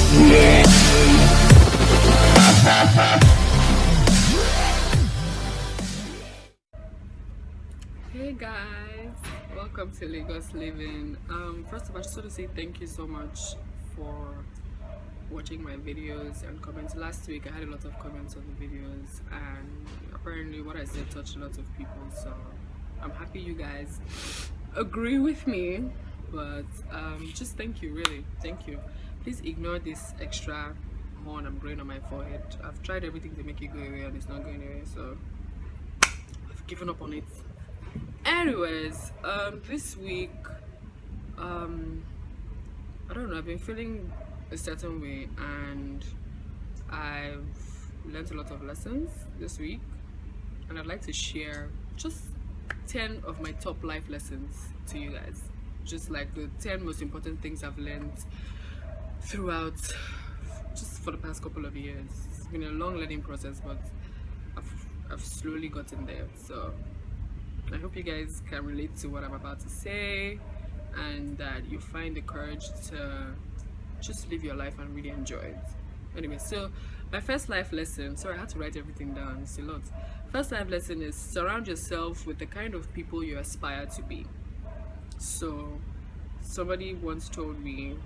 Hey guys, welcome to Lagos Living. First of all, I just want to say thank you so much for watching my videos and comments. Last week I had a lot of comments on the videos, and apparently what I said touched a lot of people, so I'm happy you guys agree with me. But just thank you, really, thank you. Please ignore this extra horn I'm growing on my forehead. I've tried everything to make it go away and it's not going away, so I've given up on it. Anyways, this week, I don't know, I've been feeling a certain way, and I've learned a lot of lessons this week, and I'd like to share just 10 of my top life lessons to you guys. Just like the 10 most important things I've learned throughout, just for the past couple of years. It's been a long learning process, but I've slowly gotten there. So I hope you guys can relate to what I'm about to say, and that you find the courage to just live your life and really enjoy it. Anyway, so my first life lesson, sorry, I had to write everything down, it's a lot. First life lesson is surround yourself with the kind of people you aspire to be. So somebody once told me,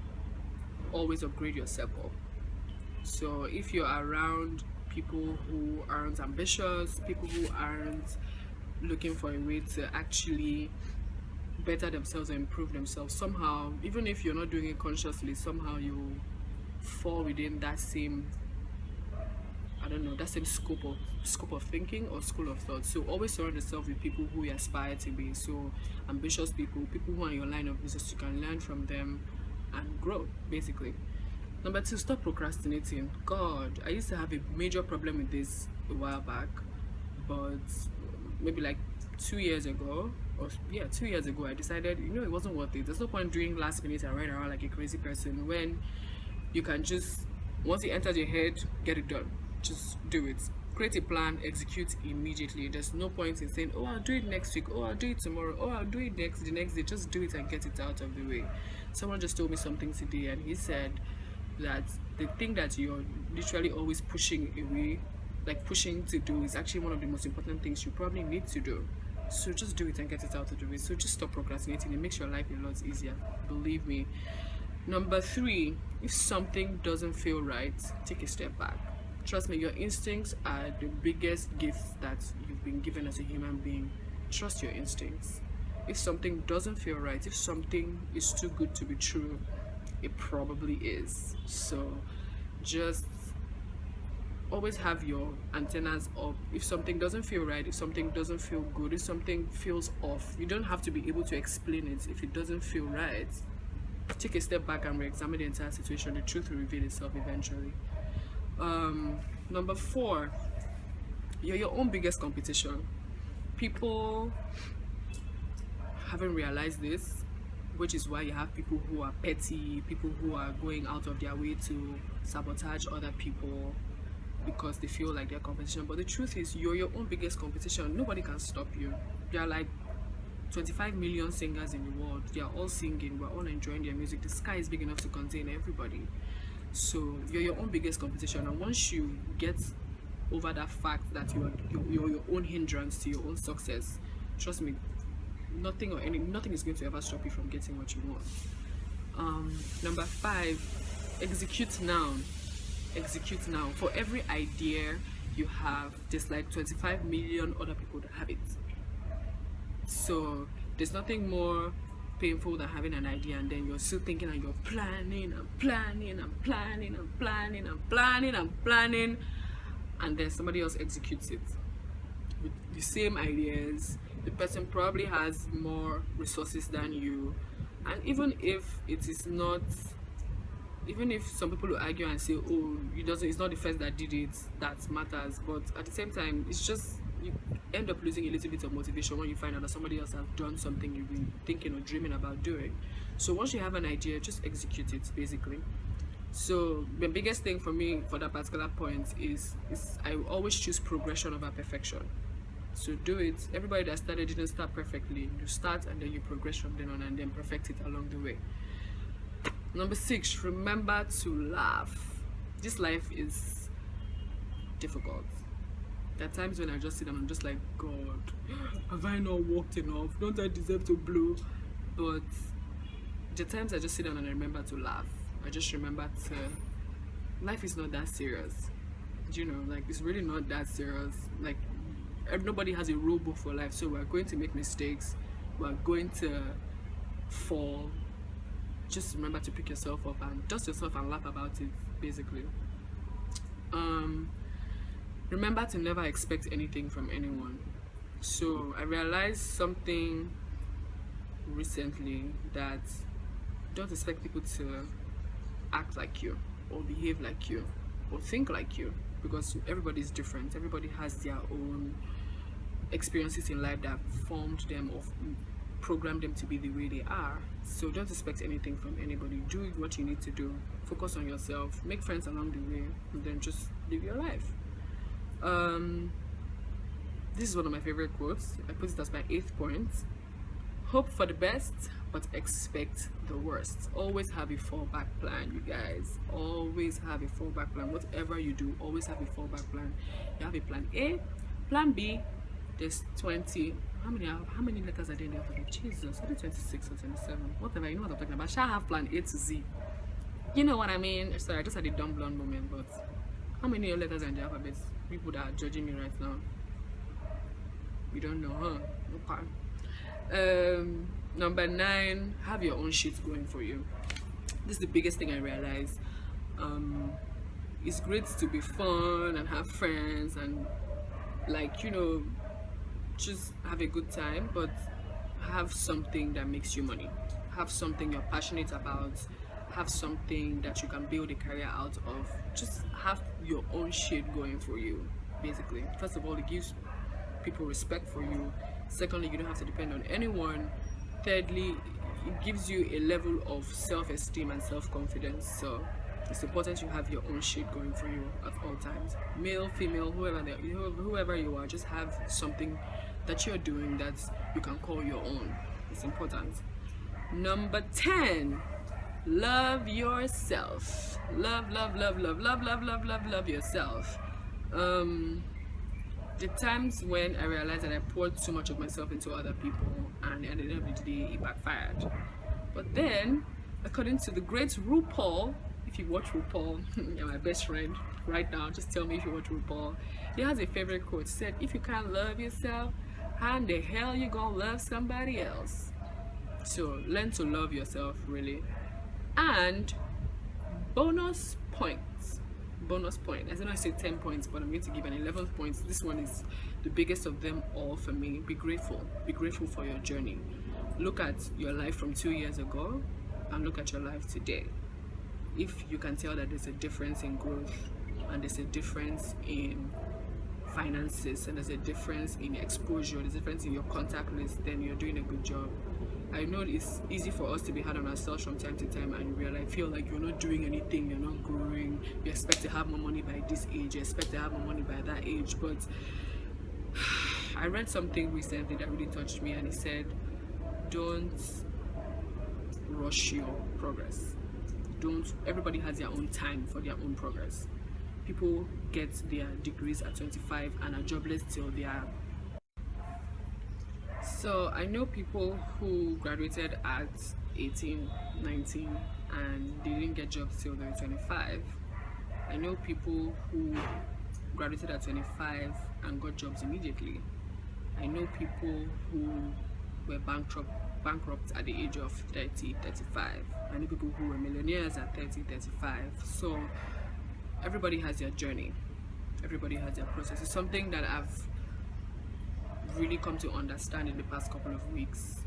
always upgrade yourself up. So if you're around people who aren't ambitious, people who aren't looking for a way to actually better themselves or improve themselves, somehow, even if you're not doing it consciously, somehow you fall within that same, I don't know, that same scope of thinking or school of thought. So always surround yourself with people who you aspire to be. So ambitious people who are in your line of business, you can learn from them and grow, basically. Number 2, stop procrastinating. God, I used to have a major problem with this a while back, but maybe like 2 years ago, or yeah, 2 years ago, I decided, it wasn't worth it. There's no point doing last minute and running around like a crazy person when you can just, once it enters your head, get it done. Just do it. Create a plan, execute immediately. There's no point in saying, oh, I'll do it next week, oh, I'll do it tomorrow, oh, I'll do it the next day. Just do it and get it out of the way. Someone just told me something today, and he said that the thing that you're literally always pushing away, like pushing to do, is actually one of the most important things you probably need to do. So just do it and get it out of the way. So just stop procrastinating. It makes your life a lot easier, believe me. Number 3, if something doesn't feel right, take a step back. Trust me, your instincts are the biggest gift that you've been given as a human being. Trust your instincts. If something doesn't feel right, if something is too good to be true, it probably is. So just always have your antennas up. If something doesn't feel right, if something doesn't feel good, if something feels off, you don't have to be able to explain it. If it doesn't feel right, take a step back and re-examine the entire situation. The truth will reveal itself eventually. Number 4, you're your own biggest competition. People haven't realized this, which is why you have people who are petty, people who are going out of their way to sabotage other people because they feel like they're competition. But the truth is, you're your own biggest competition. Nobody can stop you. There are like 25 million singers in the world. They are all singing, we're all enjoying their music. The sky is big enough to contain everybody. So you're your own biggest competition, and once you get over that fact that you're your own hindrance to your own success, trust me, nothing is going to ever stop you from getting what you want. Number 5, execute now. Execute now. For every idea you have, there's like 25 million other people that have it. So there's nothing more painful than having an idea and then you're still thinking and you're planning, and then somebody else executes it with the same ideas. The person probably has more resources than you, and even if it is not, even if some people will argue and say, oh, it's not the first that did it that matters, but at the same time, it's just, you end up losing a little bit of motivation when you find out that somebody else has done something you've been thinking or dreaming about doing. So once you have an idea, just execute it, basically. So the biggest thing for me for that particular point is I always choose progression over perfection. So do it. Everybody that started didn't start perfectly. You start and then you progress from then on and then perfect it along the way. Number 6, remember to laugh. This life is difficult. There are times when I just sit and I'm just like, God, have I not walked enough? Don't I deserve to blow? But the times I just sit down and I remember to laugh. I just remember to, life is not that serious. You know, like, it's really not that serious. Like, nobody has a rule book for life, so we're going to make mistakes, we're going to fall. Just remember to pick yourself up and dust yourself and laugh about it, basically. Remember to never expect anything from anyone. So I realized something recently, that don't expect people to act like you or behave like you or think like you, because everybody is different. Everybody has their own experiences in life that formed them or programmed them to be the way they are. So don't expect anything from anybody. Do what you need to do. Focus on yourself. Make friends along the way, and then just live your life. This is one of my favorite quotes. I put it as my 8th point. Hope for the best, but expect the worst. Always have a fallback plan, you guys. Always have a fallback plan. Whatever you do, always have a fallback plan. You have a plan A, plan B. There's 20. How many letters are there in the alphabet? Jesus, are they 26 or 27? Whatever, you know what I'm talking about. Shall I have plan A to Z? You know what I mean? Sorry, I just had a dumb blonde moment, but how many letters are in the alphabet? People that are judging me right now. You don't know, huh? Okay. Number 9, have your own shit going for you. This is the biggest thing I realized. It's great to be fun and have friends and, like, you know, just have a good time, but have something that makes you money. Have something you're passionate about. Have something that you can build a career out of. Just have your own shit going for you, basically. First of all, it gives people respect for you. Secondly, you don't have to depend on anyone. Thirdly, it gives you a level of self-esteem and self-confidence. So it's important you have your own shit going for you at all times. Male, female, whoever you are, just have something that you're doing that you can call your own. It's important. Number 10, love yourself. Love yourself. The times when I realized that I poured too much of myself into other people, and at the end of the day it backfired. But then, according to the great RuPaul, if you watch RuPaul, you're my best friend right now, just tell me if you watch RuPaul. He has a favorite quote. He said, if you can't love yourself, how in the hell you gonna love somebody else? So learn to love yourself, really. And bonus point. I don't know, I say 10 points, but I'm going to give an 11th point. This one is the biggest of them all for me. Be grateful for your journey. Look at your life from 2 years ago and look at your life today. If you can tell that there's a difference in growth, and there's a difference in finances, and there's a difference in exposure, there's a difference in your contact list, then you're doing a good job. I know it's easy for us to be hard on ourselves from time to time, and I feel like you're not doing anything, you're not growing, you expect to have more money by this age, you expect to have more money by that age. But I read something recently that really touched me, and it said, don't rush your progress. Everybody has their own time for their own progress. People get their degrees at 25 and are jobless till they are. So I know people who graduated at 18, 19 and they didn't get jobs till they were 25. I know people who graduated at 25 and got jobs immediately. I know people who were bankrupt at the age of 30, 35. I know people who were millionaires at 30, 35. So everybody has their journey. Everybody has their process. It's something that I've really come to understand in the past couple of weeks.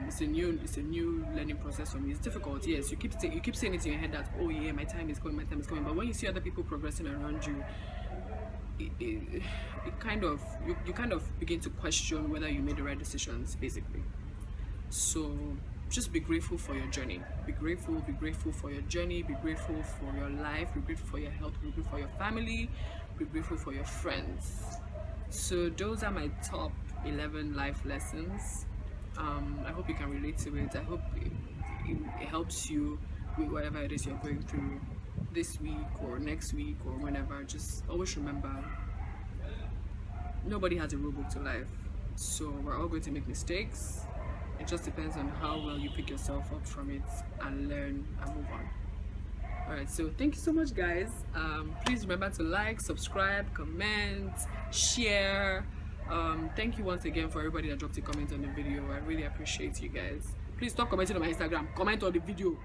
It's a new learning process for me. It's difficult, yes. You keep saying it in your head that, oh yeah, my time is coming. But when you see other people progressing around you, it kind of you kind of begin to question whether you made the right decisions, basically. So just be grateful for your journey. Be grateful for your journey. Be grateful for your life. Be grateful for your health. Be grateful for your family. Be grateful for your friends. So those are my top 11 life lessons. I hope you can relate to it. I hope it helps you with whatever it is you're going through this week or next week or whenever. Just always remember, nobody has a rule book to life, so we're all going to make mistakes. It just depends on how well you pick yourself up from it and learn and move on. Alright, so thank you so much, guys. Please remember to like, subscribe, comment, share. Thank you once again for everybody that dropped a comment on the video. I really appreciate you guys. Please stop commenting on my Instagram. Comment on the video.